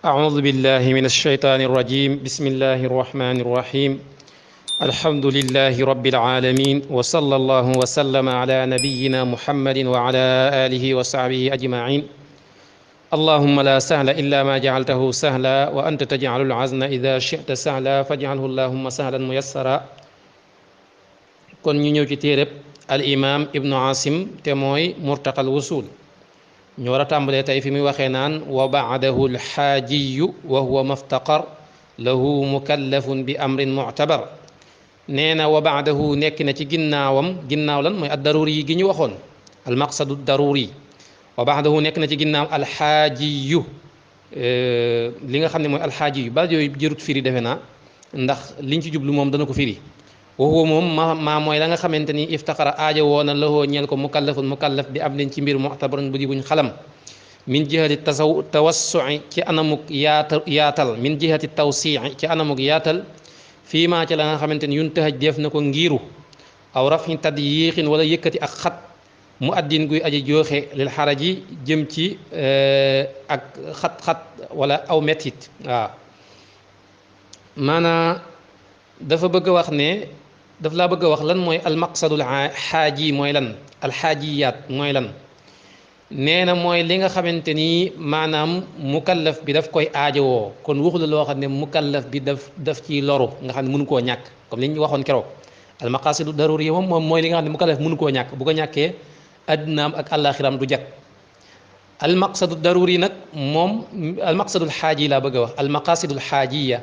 أعوذ بالله من الشيطان الرجيم بسم الله الرحمن الرحيم الحمد لله رب العالمين وصلى الله وسلم على نبينا محمد وعلى آله وصحبه أجمعين اللهم لا سهل إلا ما جعلته سهلا وأنت تجعل العزن إذا شئت سهلا فاجعله اللهم سهلا ميسرا kon ñu ñëw ci téereb al imam ibnu asim te mooy murtaqal wusul ñu war a tàmbalee tey fi muy waxee naan wa baadahu alxaajiyu wa huwa maftaqar lahu mukallafun bi amrin muctabar nee na wa baadahu nekk na ci ginnaawam ginnaaw lan mooy ad daruri yi gi ñu waxoon almaqsadu daruri wa baadahu nekk na ci ginnaaw alxaajiyu li nga xam ne mooy alxaajiyu ba yooyu jërut firi defe naa ndax liñ ci jublu moom dana ko firi waxuwa moom maa mooy la nga xamante ni iftaqara aajo woona lahoo ñeel ko mukallaf bi am leen ci mbir muctabaran bu di buñ xalam min jihati tawassui ci anamuk yaatal min jihati tawsii ci anamuk yaatal fii maa ci la nga xamante ni yuntahaj def na ko ngiiru aw rafin tadd yéexin wala yëkkati ak xat mu addin guy aji jooxe lil xaraji jëm ci ak xat-xat wala aw mettit waaw maanaa dafa bëgg a wax ne daf laa bëgg a wax lan mooy almaqsadul xaaji mooy lan alxaajiyaat mooy lan nee na mooy li nga xamante ni maanaam mukallaf bi daf koy aajowoo kon waxu la loo xam ne mukallaf bi daf ciy loru nga xam ne mënu koo ñàkk comme li ñu waxoon keroog almaqasidu daruriya moom mooy li nga xam ne mukallaf mënu koo ñàkk bu ko ñàkkee addinaam ak àllaaxiram du jag almaqsadu daruri nag moom almaqsadul xaaji laa bëgg a wax almaqasidul xaajiya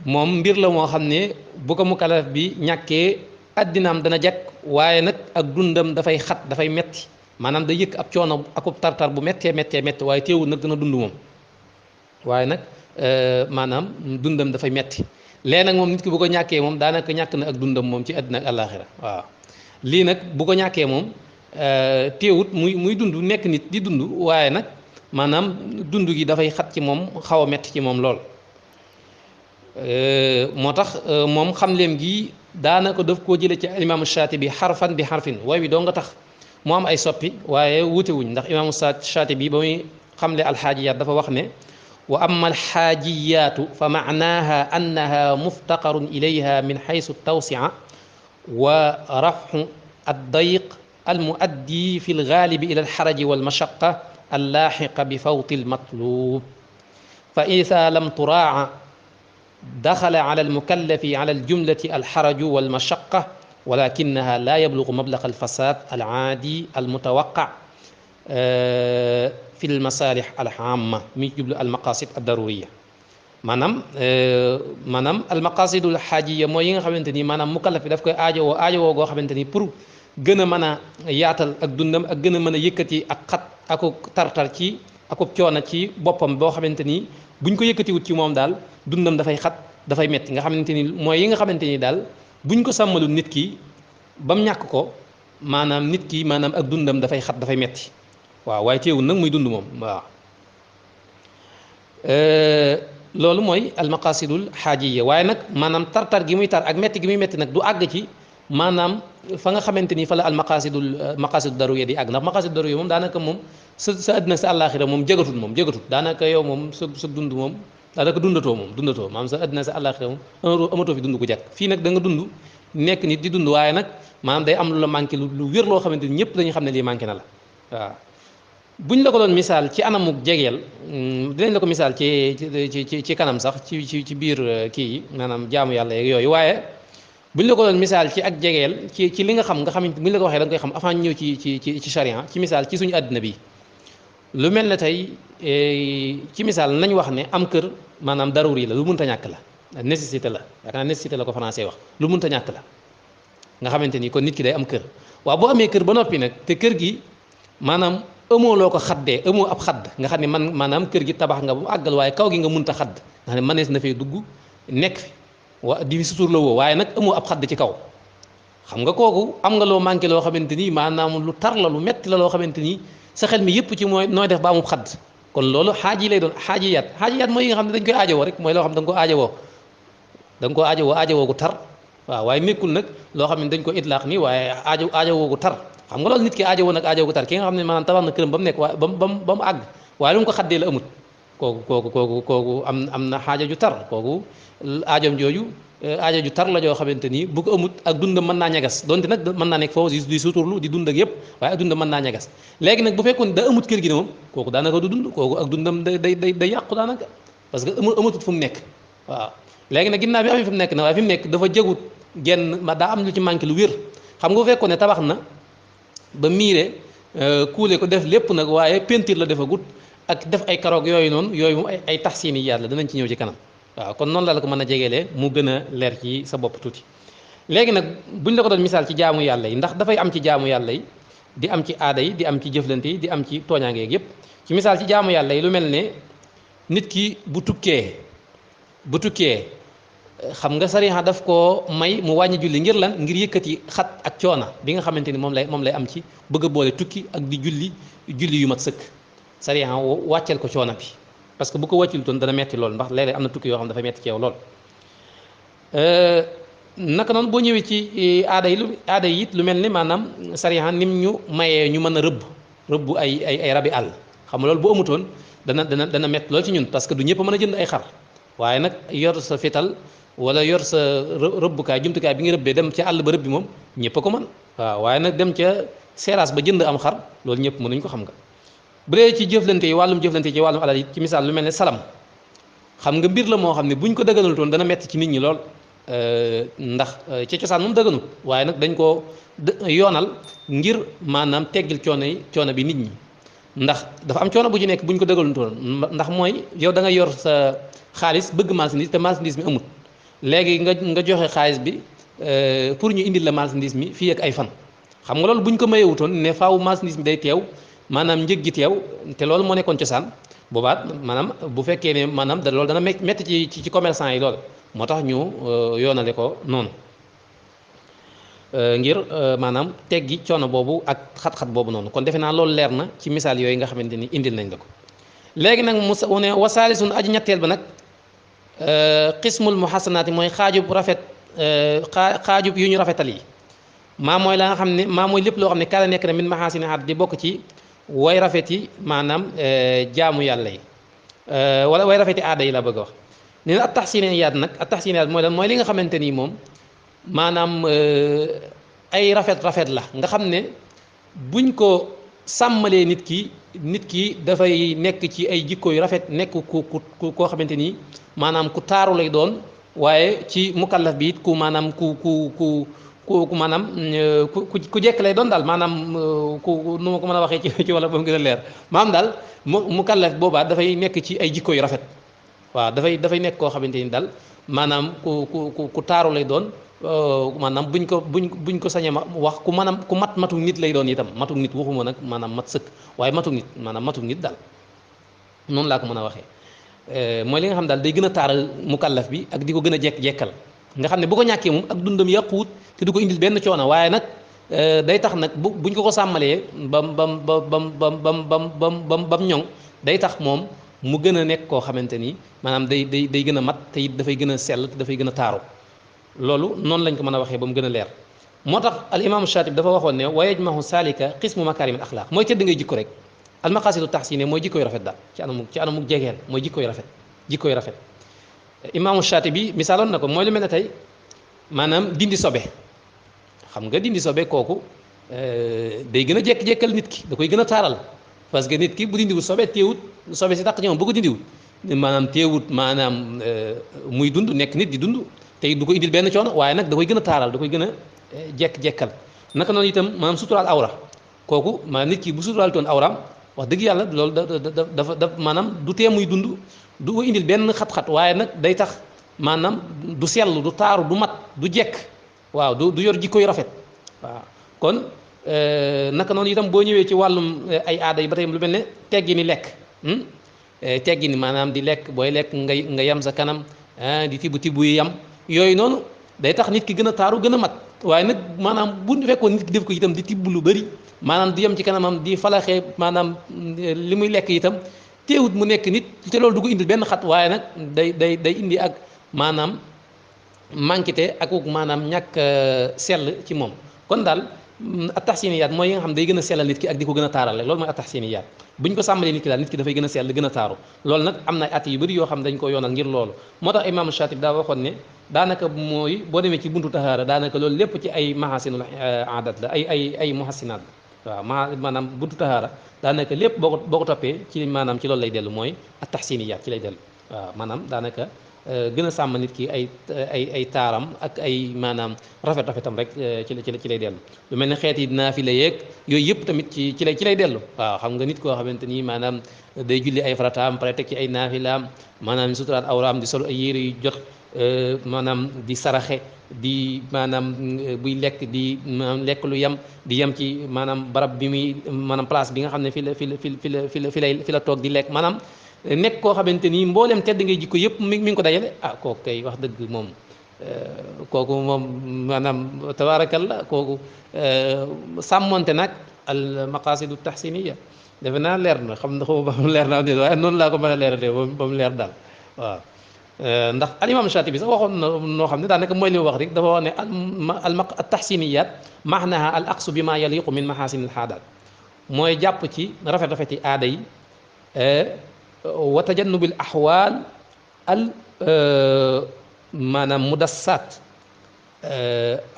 moom mbir la moo xam ne bu ko mukallaf bi ñàkkee addinaam dana jag waaye nag ak dundam dafay xat dafay metti maanaam da yëkk ab coono akub tartar bu méttee métti waaye teewul nag dana dund moom waaye nag maanaam dundam dafay metti léegi nag moom nit ki bu ko ñàkkee moom daanaka ñàkk na ak dundam moom ci addina ak àllaaxira waaw lii nag bu ko ñàkkee moom teewut muy dund nekk nit di dund waaye nag maanaam dund gi dafay xat ci moom xaw a metti ci moom lool moo tax moom xamleem gi daanaka daf koo jële ci imaamu Shaatibi xarfan bi xarfin way wi doo nga tax mu am ay soppi waaye wuute wuñ ndax imaamu Shaatibi ba muy xamle alxaajiyaat dafa wax ne wa amma alxaajiyaatu fa maanaaha annaha muftaqarun ilayha min xaysu tawsia wa rafxu addayq almuaddi fi lgaalibi ila alxaraji walmashaqa allaaxiqa bi fawti almatlub fa ida lam turaaca دخل على المكلف على الجملة الحرج والمشقة ولكنها لا يبلغ مبلغ الفساد العادي المتوقع في المصالح العامة من جملة المقاصد الضرورية maanaam almaqasidul xaajiya mooy yi nga xamante ni maanaam mukallaf bi daf koy aajowoo goo xamante ni pour gën a mën a yaatal ak dundam ak gën a mën a yëkkati ak xat aku tartar ci akub coono ci boppam boo xamante ni buñ ko yëkkatiwut ci moom daal dundam dafay xat dafay metti nga xamante ni mooy yi nga xamante ni daal buñ ko sàmmalul nit ki ba mu ñàkk ko maanaam nit ki maanaam ak dundam dafay xat dafay metti waaw waaye teewul nag muy dund moom waaw loolu mooy almaqasidul xaajiya waaye nag maanaam tartar gi muy tar ak metti gi muy metti nag du àgg ci maanaam fa nga xamante ni fa la almaqasidu daruya di àgg ndax maqasidu daruya moom daanaka moom sa àddina sa àllaaxira moom jëgatut daanaka yow moom sa dund moom daanaka dundatoo maanaam sa àddina sa àllaaxira moom amatoo fi dund ko jàkk fii nag da nga dund nekk nit di dund waaye nag maanaam day am lu la manqué lu wér loo xamante ni ñëpp dañu xam ne lii manqué na la waaw buñ la ko doon misaal ci anamuk jegeel dinañ la ko misaal ci kanam sax ci biir kii yi maanaam jaamu yàlla yeeg yooyu waaye buñ la ko doon misaal ci ak jegeel ci li nga xamante buñ la ko waxee da nga koy xam avant ñëw ci charia ci misaal ci suñu àddina bi lu mel ne tey ci misaal nañ wax ne am kër maanaam daruri la lu mënta ñàkk la nécessité la yaakaar naa nécessité la ko français wax lu mënta ñàkk la nga xamante ni kon nit ki day am kër waaw boo amee kër ba noppi nag te kër gi maanaam amoo loo ko xaddee amoo ab xadd nga xam ne maanaam kër gi tabax nga bu àggal waaye kaw gi nga mënta xadd nga xam ne mënees na fee dugg nekk fi di sutur la woo waaye nag amoo ab xadd ci kaw xam nga kooku am nga loo manqué loo xamante ni maanaam lu tar la lu metti la loo xamante ni sa xel mi yëpp ci mooy nooy def ba amub xadd kon loolu xaaji lay doon xaajiyaat mooy yi nga xam ne dañ koy aajowoo rek mooy loo xam ne da nga ko aajowoo gu tar waaw waaye nekkul nag loo xam ne dañ ko itlaaq nii waaye aajowoo gu tar xam nga loolu nit ki aajowoo nag aajowoo gu tar ki nga xam ne maanaam tabax na këram ba mu nekk waaye ba mu àgg waaye lu mu ko xaddee la amut kooku am na xaaja ju tar kooku aajoom jooju aajo ju tar la joo xamante ni bu ko amut ak dundam mën naa ñagas donte nag mën naa nekk foofu di suturlu di dund ak yëpp waaye ak dundam mën naa ñagas léegi nag bu fekkoon da amut kër gi ne moom kooku daanaka du dund kooku ak dundam day yàqu daanaka parce que amatut fu mu nekk waaw léegi nag ginnaaw bi amee fu mu nekk na waaye fi mu nekk dafa jagut genn ma daa am lu ci manqué lu wér xam nga bu fekkoon ne tabax na ba miire kuule ko def lépp nag waaye peinture la defagut ak def ay karoog yooyu noonu yooyu moom ay taxsiini yaat la danañ ci ñëw ci kanam waaw kon noonu la ko mën a jegelee mu gën a leer ci sa bopp tuuti léegi nag buñ la ko doon misaal ci jaamu yàlla yi ndax dafay am ci jaamu yàlla yi di am ci aada yi di am ci jëflante yi di am ci tooñaangeeg yëpp ci misaal ci jaamu yàlla yi lu mel ne nit ki bu tukkee xam nga sariya daf koo may mu wàññi julli ngir lan ngir yëkkati xat ak coona bi nga xamante ni moom lay am ci bëgg a boole tukki ak di julli yu mat sëkk sariya wàcceel ko coona bi parce que bu ko wàccul toon dana metti lool ndax léeg-léeg am na tukki yoo xam dafa metti ci yow lool naka noonu boo ñëwee ci aada yi it lu mel ni maanaam sariya nim ñu mayee ñu mën a rëbb ay rabi àll xam nga loolu bu amutoon dana metti lool ci ñun parce que du ñëpp mën a jënd ay xar waaye nag yor sa fital wala yor sa rëbbukaay jumtukaay bi nga rëbbee dem ca àll ba rëbbi moom ñëpp a ko mën waaw waaye nag dem ca seeraas ba jënd am xar loolu ñëpp mënuñ ko xam nga bu dee ci jëflante yi wàllum jëflante yi ci wàllum alal yi ci misaal lu mel ne salam xam nga mbir la moo xam ne buñ ko dëgganul toon dana metti ci nit ñi lool ndax ci cosaan moom dëgganut waaye nag dañ koo yoonal ngir maanaam teggil coono bi nit ñi ndax dafa am coono bu ci nekk buñ ko dëgganul toon ndax mooy yow da nga yor sa xaalis bëgg marchandise te marchandise mi amut léegi nga joxe xaalis bi pour ñu indil la marchandise mi fii ak ay fan xam nga loolu buñ ko mayewutoon ne faaw marchandise mi day teew maanaam njëg gi teew te loolu moo nekkoon cosaan boobaat maanaam bu fekkee ne maanaam loolu dana métti ci commerçant yi lool moo tax ñu yoonale ko noonu ngir maanaam teggi coono boobu ak xat-xat boobu noonu kon defe naa loolu leer na ci misaal yooyu nga xamante ni indil nañ la ko léegi nag mu ne wasaalisun aji ñetteel ba nag qismul muhassanaati mooy xaajub rafet xaajub yu ñu rafetal yi mooy la nga xam ne mooy lépp loo xam ne kaala nekk na min mahasini aat di bokk ci way rafet yi maanaam jaamu yàlla yi wala way rafeti aada yi la bëgg a wax nee na at taxsiniyaat nag at taxsiniyaat mooy lan mooy li nga xamante nii moom maanaam ay rafet la nga xam ne buñ ko sàmmalee nit ki dafay nekk ci ay jikko yu rafet nekk koo xamante nii maanaam ku taaru lay doon waaye ci mukallaf bi it ku maanaam ku maanaam ku jekk lay doon daal maanaam ku nu ma ko mën a waxee ci wala ba mu gën a leer maanaam daal mukallaf boobaa dafay nekk ci ay jikko yu rafet waaw dafay nekk koo xamante ni daal maanaam ku taaru lay doon maanaam buñ ko sañee wax ku maanaam ku matuk nit lay doon itam matuk nit waxuma nag maanaam mat sëkk waaye matuk nit maanaam matuk nit daal noonu laa ko mën a waxee mooy li nga xam daal day gën a taaral mukallaf bi ak di ko gën a jekk-jekkal nga xam ne bu ko ñàkkee moom ak dundam yàquwut te du ko indil benn coono waaye nag day tax nag buñ ko sàmmalee bam ñoŋ day tax moom mu gën a nekk koo xamante ni maanaam day gën a mat te it dafay gën a sell te dafay gën a taaru loolu noonu lañ ko mën a waxee ba mu gën a leer moo tax al imaamu Shaatibi dafa waxoon ne wa yajmahu saalika qismu makaarim al axlaaq mooy tëdd ngay jikko rek al maqaasidu taxsine mooy jikkoy rafet daal ci anamu jegeel mooy jikkoy rafet imaamu Shaatibi misaaloon na ko mooy lu mel ne tey maanaam dindi sobe xam nga dindi sobe kooku day gën a jekk-jekkal nit ki da koy gën a taaral parce que nit ki bu dindiwut sobe teewut sobe si taq ñoom bu ko dindiwut maanaam teewut maanaam muy dund nekk nit di dund te du ko indil benn coono waaye nag da koy gën a taaral da koy gën a jekk-jekkal naka noonu itam maanaam suturaal awra kooku maanaam nit ki bu suturaal toon awraam wax dëgg yàlla loolu dafa maanaam du tee muy dund du ko indil benn xat-xat waaye nag day tax maanaam du sell du taaru du mat du jekk waaw du yor jikko yu rafet waaw kon naka noonu itam boo ñëwee ci wàllum ay aada yi ba tey lu mel ne teggi ni lekk teggi ni maanaam di lekk booy lekk nga yam sa kanam di tibb yi yam yooyu noonu day tax nit ki gën a taaru gën a mat waaye nag maanaam bu fekkoon nit ki def ko itam di tibb lu bëri maanaam di yem ci kanamam di falaxee maanaam li muy lekk itam teewut mu nekk nit te loolu du ko indil benn xat waaye nag day indi ak maanaam manquité ak maanaam ñàkk sell ci moom kon daal at-tahsiniyaat mooy yi nga xam day gën a sellal nit ki ak di ko gën a taarale loolu mooy at-tahsiniyaat buñ ko sàmmalee nit ki daal nit ki dafay gën a sell gën a taaru loolu nag am na ay at yu bëri yoo xam dañ ko yoonal ngir loolu moo tax imaamu Shaatibi daa waxoon ne daanaka mooy boo demee ci buntu tahaara daanaka loolu lépp ci ay mahasinul aadat la ay muhassinaat la waaw maanaam buntu tahaara daanaka lépp boo ko toppee ci maanaam ci loolu lay dellu mooy at-tahsiniyaat ci lay dellu waaw maanaam daanaka gën a sàmm nit ki ay taaram ak ay maanaam rafetam rek ci lay dellu lu mel ne xeeti naafila yeeg yooyu yëpp tamit ci lay dellu waaw xam nga nit koo xamante ni maanaam day julli ay farataam pare teg ci ay naafilaam maanaam suturaat awraam di solo ay yére yu jot maanaam di saraxe di maanaam buy lekk di maanaam lekk lu yem di yem ci maanaam barab bi muy maanaam place bi nga xam ne fi la toog di lekk maanaam nekk koo xamante ni mboolem tedd ngay jikko yëpp mi ngi ko dajale kooku kay wax dëgg moom kooku moom maanaam tabaarakalla kooku sàmmonte nag al maqasidu tahsiniya defe naa leer na xam na xaw ba mu leer na am waaye noonu laa ko mën a leeralee ba mu leer daal waaw ndax alimam Shaatibi sax waxoon na noo xam ne daanaka mooy li mu wax rek dafa wax ne al tahsiniyat maanaha al aqsu bi ma yaliqu min mahasin al xaadaat mooy jàpp ci rafet-rafeti aada yi wa tajannubil axwaal al maanaam mudassat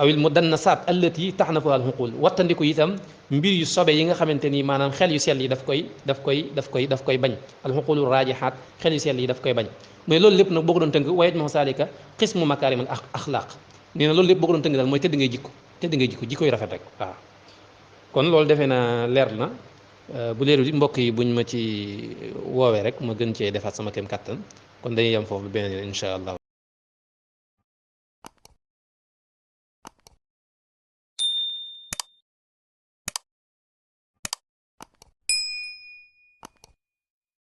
awil mudannasaat allati taxnafuha al xuqul wattandiku itam mbir yu sobe yi nga xamante ni maanaam xel yu sell yi daf koy bañ al xuqulu raajixaat xel yu sell yi daf koy bañ mais loolu lépp nag boo ko doon tënk wayet ma saalika xismu makaarimal axlaaq nee na loolu lépp boo ko doon tënk daal mooy tëdd ngay jikko jikko yu rafet rek waaw kon loolu defe naa leer na bu leerul mbokk yi buñ ma ci woowee rek ma gën cee defaat sama kem kattan kon dañuy yem foofu beneen yoon incha allah